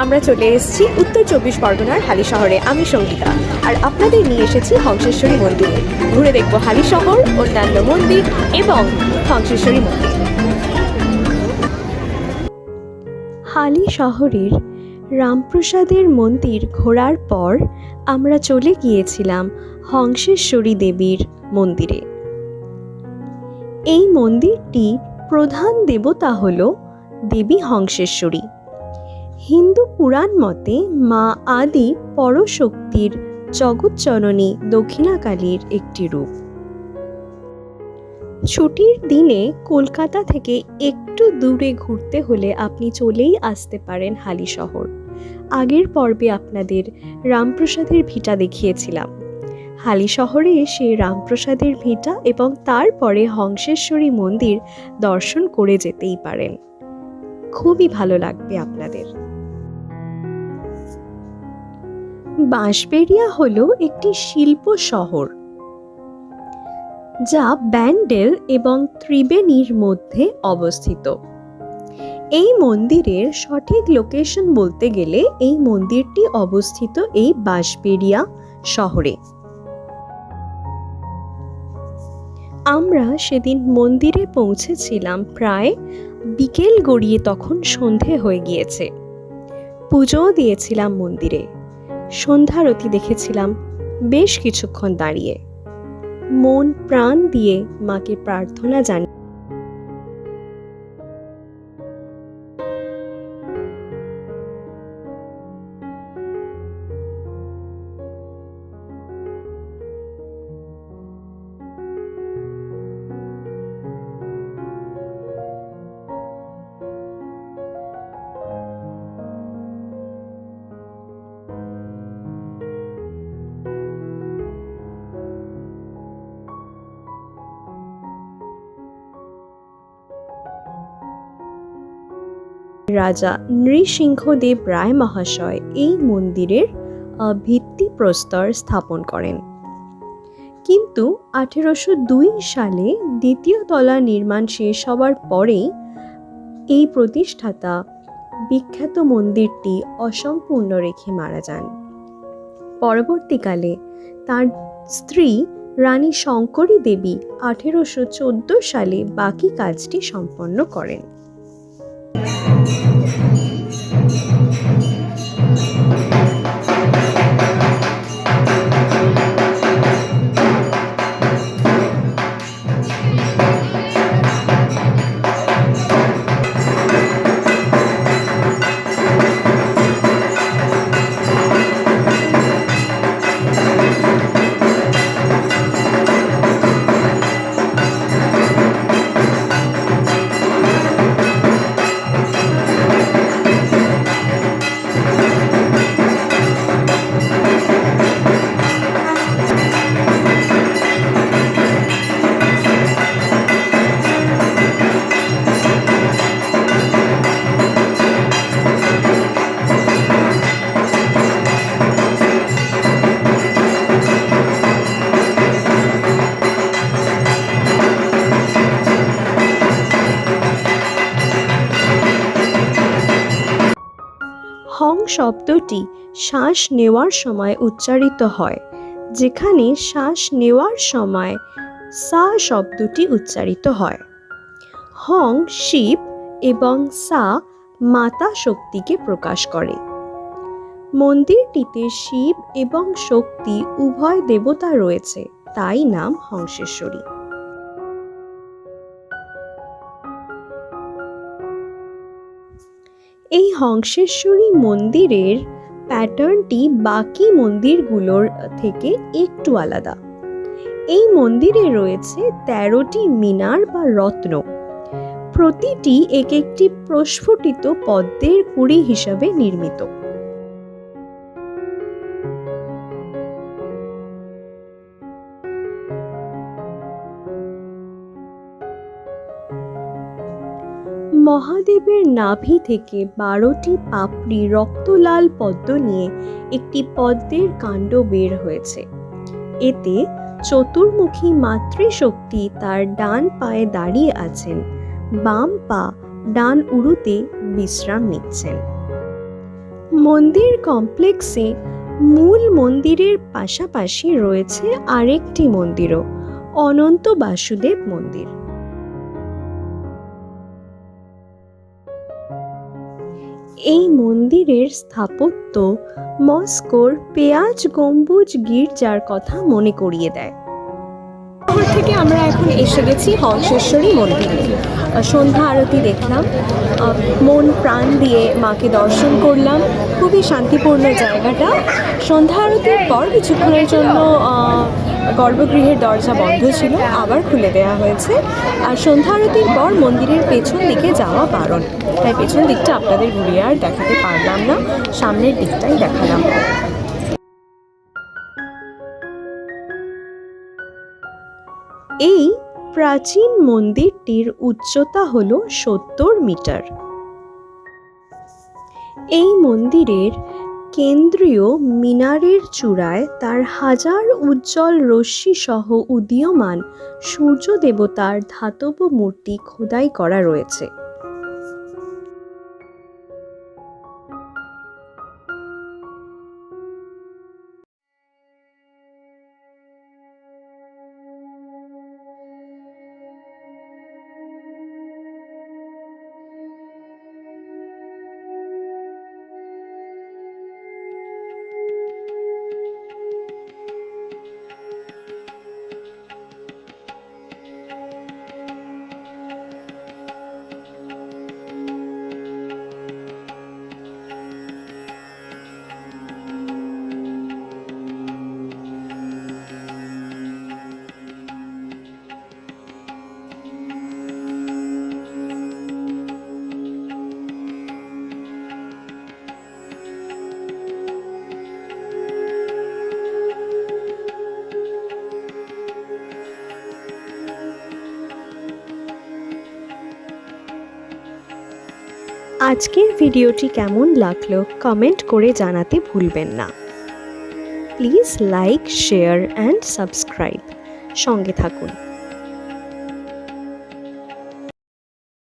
আমরা চলে এসেছি উত্তর 24 পরগনার হালি শহরে। আমি সঙ্গীতা, আর আপনাদের নিয়ে এসেছি হংসেশ্বরী মন্দিরে। ঘুরে দেখব হালি শহর, অন্যান্য মন্দির এবং হংসেশ্বরী মন্দির। হালি শহরের রামপ্রসাদের মন্দির ঘোরার পর আমরা চলে গিয়েছিলাম হংসেশ্বরী দেবীর মন্দিরে। এই মন্দিরটি প্রধান দেবতা হল দেবী হংসেশ্বরী। হিন্দু পুরাণ মতে মা আদি পরশক্তির জগৎজননী দক্ষিণাকালীর একটি রূপ। ছুটির দিনে কলকাতা থেকে একটু দূরে ঘুরতে হলে আপনি চলেই আসতে পারেন হালি শহর। আগের পর্বে আপনাদের রামপ্রসাদের ভিটা দেখিয়েছিলাম। হালি শহরে এসে রামপ্রসাদের ভিটা এবং তারপরে হংসেশ্বরী মন্দির দর্শন করে যেতেই পারেন। খুবই ভালো লাগবে আপনাদের। বাঁশবেড়িয়া হলো একটি শিল্প শহর, যা ব্যান্ডেল এবং ত্রিবেণীর মধ্যে অবস্থিত। এই মন্দিরের সঠিক লোকেশন বলতে গেলে এই মন্দিরটি অবস্থিত এই বাঁশবেড়িয়া শহরে। আমরা সেদিন মন্দিরে পৌঁছেছিলাম প্রায় বিকেল গড়িয়ে, তখন সন্ধে হয়ে গিয়েছে। পুজোও দিয়েছিলাম মন্দিরে, সন্ধ্যারতি দেখেছিলাম বেশ কিছুক্ষণ দাঁড়িয়ে। মন প্রাণ দিয়ে মাকে প্রার্থনা জানিয়ে রাজা নৃসিংহদেব রায় মহাশয় এই মন্দিরের ভিত্তিপ্রস্তর স্থাপন করেন। কিন্তু 1802 সালে দ্বিতীয় তলা নির্মাণ শেষ হবার পরেই এই প্রতিষ্ঠাতা বিখ্যাত মন্দিরটি অসম্পূর্ণ রেখে মারা যান। পরবর্তীকালে তার স্ত্রী রানী শঙ্করী দেবী 1814 সালে বাকি কাজটি সম্পন্ন করেন। হং শব্দটি শ্বাস নেওয়ার সময় উচ্চারিত হয়, যেখানে শ্বাস নেওয়ার সময় সা শব্দটি উচ্চারিত হয়। হং শিব এবং সা মাতা শক্তিকে প্রকাশ করে। মন্দিরটিতে শিব এবং শক্তি উভয় দেবতা রয়েছে, তাই নাম হংসেশ্বরী। এই হংসেশ্বরী মন্দিরের প্যাটার্নটি বাকি মন্দিরগুলোর থেকে একটু আলাদা। এই মন্দিরে রয়েছে 13টি মিনার বা রত্ন। প্রতিটি এক একটি প্রস্ফুটিত পদ্মের কুঁড়ি হিসাবে নির্মিত। মহাদেবের নাভি থেকে 12টি পাপড়ি রক্তলাল পদ্ম নিয়ে একটি পদ্মের কাণ্ড বের হয়েছে। এতে চতুর্মুখী মাতৃশক্তি তার ডান পায়ে দাঁড়িয়ে আছেন, বাম পা ডান উরুতে বিশ্রাম নিচ্ছেন। মন্দির কমপ্লেক্সে মূল মন্দিরের পাশাপাশি রয়েছে আরেকটি মন্দিরও, অনন্ত বাসুদেব মন্দির। এই মন্দিরের স্থাপত্য মস্কোর পেঁয়াজ গম্বুজ গির্জার কথা মনে করিয়ে দেয়। শহর থেকে আমরা এখন এসে গেছি হংসেশ্বরী মন্দিরে। সন্ধ্যা আরতি দেখলাম, মন প্রাণ দিয়ে মাকে দর্শন করলাম। খুবই শান্তিপূর্ণ জায়গাটা। সন্ধ্যা আরতির পর কিছুক্ষণের জন্য গর্ভগৃহের দরজা বন্ধ ছিল, আবার খুলে দেওয়া হয়েছে। আর সন্ধ্যা আরতির পর মন্দিরের পেছন দিকে যাওয়া বারণ, তাই পেছন দিকটা আপনাদের ঘুরিয়ে আর দেখাতে পারলাম না, সামনের দিকটাই দেখালাম। এই প্রাচীন মন্দিরটির উচ্চতা হল 70 মিটার। এই মন্দিরের কেন্দ্রীয় মিনারের চূড়ায় তার হাজার উজ্জ্বল রশ্মি সহ উদীয়মান সূর্য দেবতার ধাতব মূর্তি খোদাই করা রয়েছে। আজকের ভিডিওটি কেমন লাগলো কমেন্ট করে জানাতে ভুলবেন না। Please like, share and subscribe. সঙ্গে থাকুন।